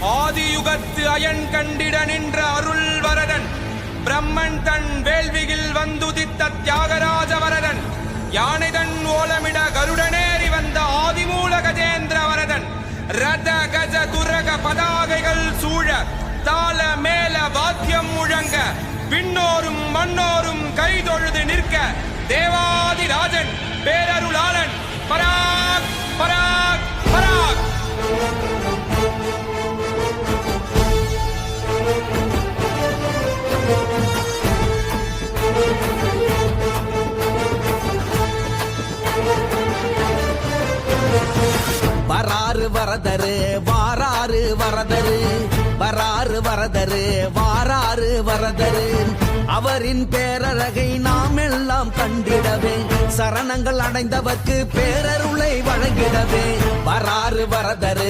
ஆதியுகத்து iron கண்டிட நின்ற அருள் வரதன், பிரம்மன் தன் வேள்வியில் வந்துதித்த தியாகராஜ வரதன், யானைதன் ஓலமிட கருடனேறி வந்த ஆதிமூல கஜேந்திர வரதன், ரத கஜ துரக பதாகைகள் சூழ தாள மேல வாத்தியம் முழங்க விண்ணோரும் மண்ணோரும் கைதொழுது நிற்க தேவாதிராஜன் பேரருளாளன் பராக் பராக் பராக். வராறு வரதரு வாராறு வரதரு, வராறு வரதரு வாராறு வரதரு, அவரின் பேரழகை நாம் எல்லாம் கண்டிடவே, சரணங்கள் அடைந்தவர்க்கு பேரருளை வழங்கிடவே. வராறு வரதரு